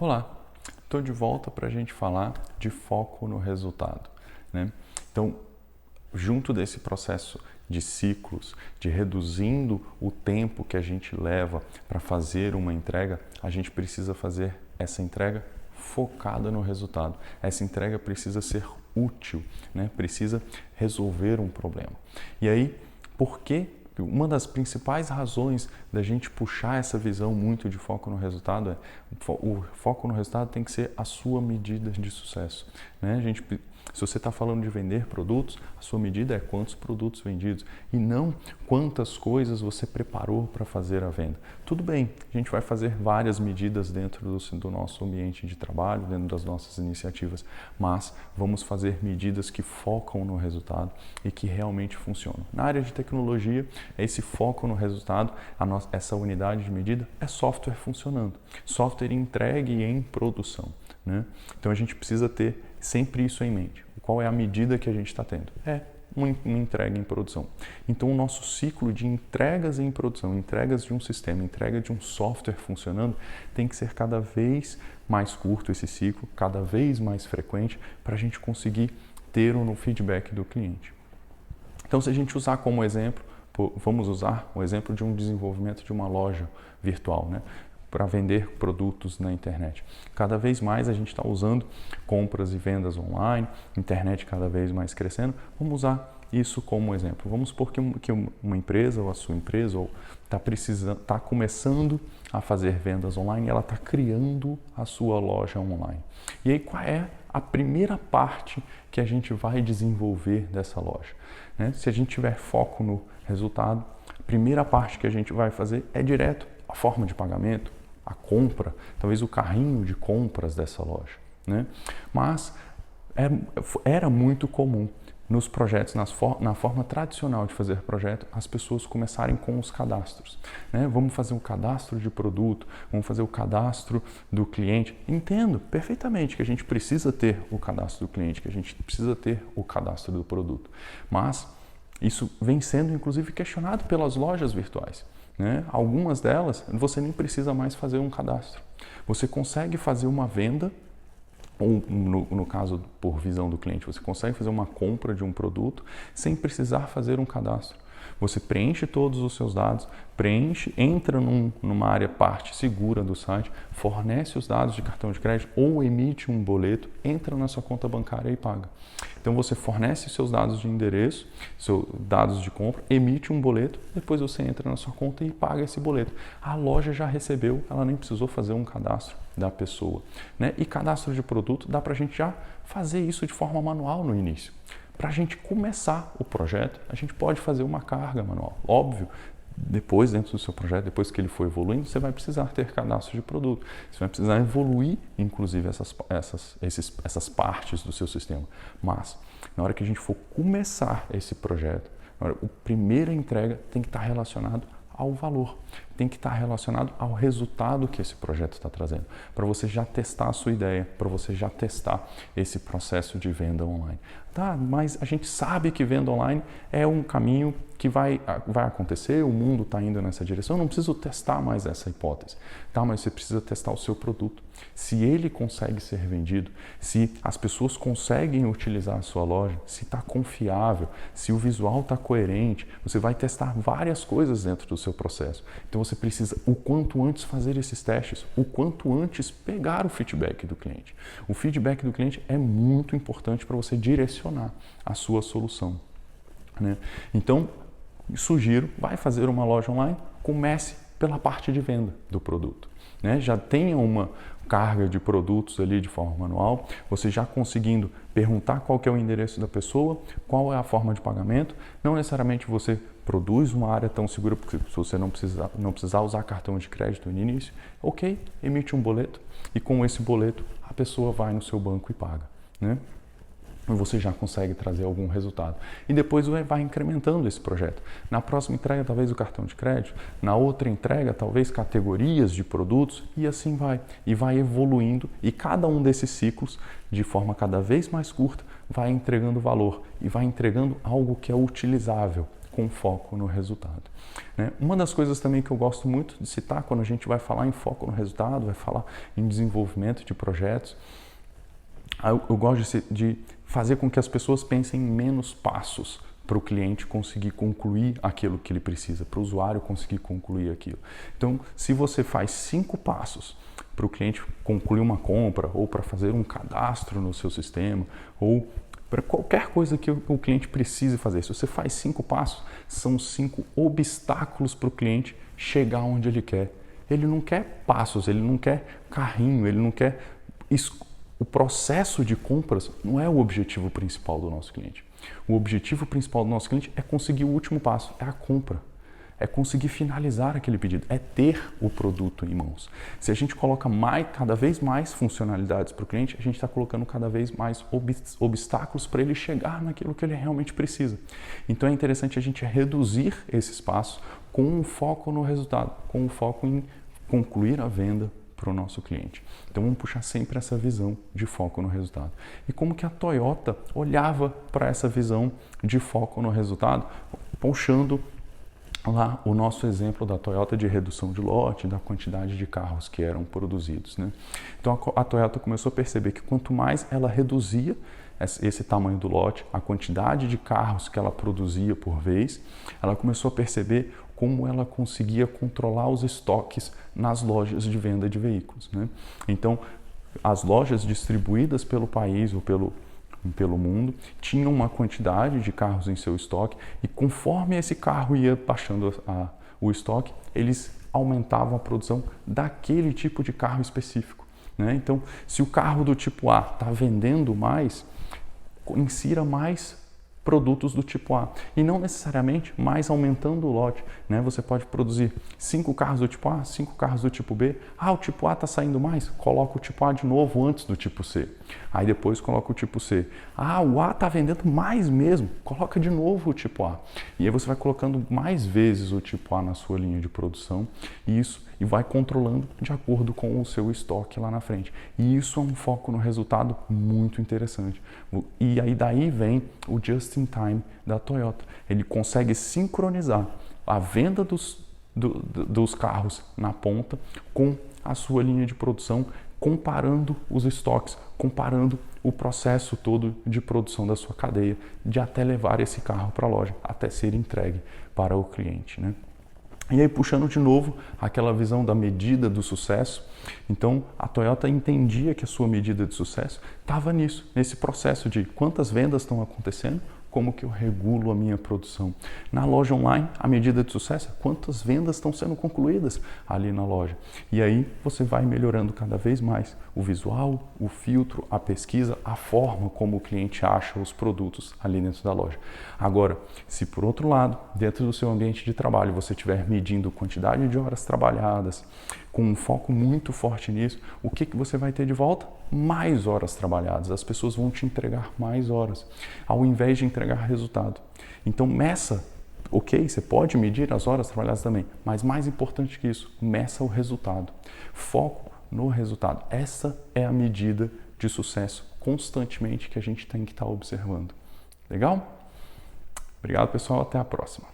Olá, estou de volta para a gente falar de foco no resultado, né? Então, junto desse processo de ciclos, de reduzindo o tempo que a gente leva para fazer uma entrega, a gente precisa fazer essa entrega focada no resultado. Essa entrega precisa ser útil, né? Precisa resolver um problema. E aí, por que? Uma das principais razões da gente puxar essa visão muito de foco no resultado o foco no resultado tem que ser a sua medida de sucesso, né? Se você está falando de vender produtos, a sua medida é quantos produtos vendidos e não quantas coisas você preparou para fazer a venda. Tudo bem, a gente vai fazer várias medidas dentro do nosso ambiente de trabalho, dentro das nossas iniciativas, mas vamos fazer medidas que focam no resultado e que realmente funcionam. Na área de tecnologia, esse foco no resultado, essa unidade de medida é software funcionando, software entregue em produção, né? Então a gente precisa ter sempre isso em mente. Qual é a medida que a gente está tendo? É uma entrega em produção. Então o nosso ciclo de entregas em produção, entregas de um sistema, entrega de um software funcionando, tem que ser cada vez mais curto esse ciclo, cada vez mais frequente, para a gente conseguir ter um feedback do cliente. Então se a gente usar como exemplo, vamos usar o exemplo de um desenvolvimento de uma loja virtual, né? Para vender produtos na internet. Cada vez mais a gente está usando compras e vendas online, internet cada vez mais crescendo. Vamos usar isso como exemplo. Vamos supor que uma empresa ou a sua empresa está começando a fazer vendas online e ela está criando a sua loja online. E aí qual é a primeira parte que a gente vai desenvolver dessa loja, né? Se a gente tiver foco no resultado, a primeira parte que a gente vai fazer é direto a forma de pagamento, a compra, talvez o carrinho de compras dessa loja, né? Mas era muito comum nos projetos, na forma tradicional de fazer projeto, as pessoas começarem com os cadastros, né? Vamos fazer um cadastro de produto, vamos fazer o cadastro do cliente. Entendo perfeitamente que a gente precisa ter o cadastro do cliente, que a gente precisa ter o cadastro do produto, mas isso vem sendo inclusive questionado pelas lojas virtuais, né? Algumas delas você nem precisa mais fazer um cadastro. Você consegue fazer uma venda, ou no caso por visão do cliente, você consegue fazer uma compra de um produto sem precisar fazer um cadastro. Você preenche todos os seus dados, entra numa área parte segura do site, fornece os dados de cartão de crédito ou emite um boleto, entra na sua conta bancária e paga. Então você fornece seus dados de endereço, seus dados de compra, emite um boleto, depois você entra na sua conta e paga esse boleto. A loja já recebeu, ela nem precisou fazer um cadastro da pessoa, né? E cadastro de produto dá para a gente já fazer isso de forma manual no início. Para a gente começar o projeto, a gente pode fazer uma carga manual. Óbvio, depois dentro do seu projeto, depois que ele for evoluindo, você vai precisar ter cadastro de produto. Você vai precisar evoluir, inclusive, essas partes do seu sistema. Mas, na hora que a gente for começar esse projeto, a primeira entrega tem que estar relacionado ao valor, tem que estar relacionado ao resultado que esse projeto está trazendo, para você já testar a sua ideia, para você já testar esse processo de venda online. Tá, mas a gente sabe que venda online é um caminho que vai acontecer, o mundo está indo nessa direção, eu não preciso testar mais essa hipótese. Tá, mas você precisa testar o seu produto. Se ele consegue ser vendido, se as pessoas conseguem utilizar a sua loja, se está confiável, se o visual está coerente, você vai testar várias coisas dentro do seu processo. Então você precisa o quanto antes fazer esses testes, o quanto antes pegar o feedback do cliente. O feedback do cliente é muito importante para você direcionar a sua solução, né? Então, sugiro, vai fazer uma loja online, comece pela parte de venda do produto, né? Já tenha uma carga de produtos ali de forma manual, você já conseguindo perguntar qual que é o endereço da pessoa, qual é a forma de pagamento. Não necessariamente você produz uma área tão segura, porque se você não precisar usar cartão de crédito no início, ok, emite um boleto e com esse boleto a pessoa vai no seu banco e paga, né? E você já consegue trazer algum resultado. E depois vai incrementando esse projeto. Na próxima entrega, talvez o cartão de crédito. Na outra entrega, talvez categorias de produtos. E assim vai. E vai evoluindo. E cada um desses ciclos, de forma cada vez mais curta, vai entregando valor. E vai entregando algo que é utilizável. com foco no resultado. Né? Uma das coisas também que eu gosto muito de citar quando a gente vai falar em foco no resultado, vai falar em desenvolvimento de projetos, eu gosto de fazer com que as pessoas pensem em menos passos para o cliente conseguir concluir aquilo que ele precisa, para o usuário conseguir concluir aquilo. Então, se você faz 5 passos para o cliente concluir uma compra, ou para fazer um cadastro no seu sistema, ou para qualquer coisa que o cliente precise fazer, se você faz 5 passos, são 5 obstáculos para o cliente chegar onde ele quer. Ele não quer passos, ele não quer carrinho, ele não quer... O processo de compras não é o objetivo principal do nosso cliente. O objetivo principal do nosso cliente é conseguir o último passo, é a compra. É conseguir finalizar aquele pedido, é ter o produto em mãos. Se a gente coloca cada vez mais funcionalidades para o cliente, a gente está colocando cada vez mais obstáculos para ele chegar naquilo que ele realmente precisa. Então é interessante a gente reduzir esses passos com um foco no resultado, com um foco em concluir a venda para o nosso cliente. Então vamos puxar sempre essa visão de foco no resultado. E como que a Toyota olhava para essa visão de foco no resultado, puxando lá o nosso exemplo da Toyota de redução de lote, da quantidade de carros que eram produzidos, né? Então a Toyota começou a perceber que quanto mais ela reduzia esse tamanho do lote, a quantidade de carros que ela produzia por vez, ela começou a perceber como ela conseguia controlar os estoques nas lojas de venda de veículos, né? Então, as lojas distribuídas pelo país ou pelo mundo tinham uma quantidade de carros em seu estoque e conforme esse carro ia baixando o estoque, eles aumentavam a produção daquele tipo de carro específico, né? Então, se o carro do tipo A está vendendo mais, insira mais produtos do tipo A e não necessariamente mais aumentando o lote, né? Você pode produzir 5 carros do tipo A, 5 carros do tipo B. O tipo A está saindo mais? Coloca o tipo A de novo antes do tipo C. Aí depois coloca o tipo C. O A está vendendo mais mesmo? Coloca de novo o tipo A. E aí você vai colocando mais vezes o tipo A na sua linha de produção e vai controlando de acordo com o seu estoque lá na frente. E isso é um foco no resultado muito interessante. E aí daí vem o just in time da Toyota. Ele consegue sincronizar a venda dos carros na ponta com a sua linha de produção, comparando os estoques, comparando o processo todo de produção da sua cadeia, de até levar esse carro para a loja, até ser entregue para o cliente, né? E aí, puxando de novo aquela visão da medida do sucesso, então a Toyota entendia que a sua medida de sucesso estava nisso, nesse processo de quantas vendas estão acontecendo, como que eu regulo a minha produção. Na loja online, a medida de sucesso é quantas vendas estão sendo concluídas ali na loja. E aí você vai melhorando cada vez mais o visual, o filtro, a pesquisa, a forma como o cliente acha os produtos ali dentro da loja. Agora, se por outro lado, dentro do seu ambiente de trabalho, você estiver medindo quantidade de horas trabalhadas, com um foco muito forte nisso, o que você vai ter de volta? Mais horas trabalhadas. As pessoas vão te entregar mais horas, ao invés de entregar resultado. Então, meça, ok, você pode medir as horas trabalhadas também, mas mais importante que isso, meça o resultado. Foco no resultado. Essa é a medida de sucesso constantemente que a gente tem que estar observando. Legal? Obrigado, pessoal. Até a próxima.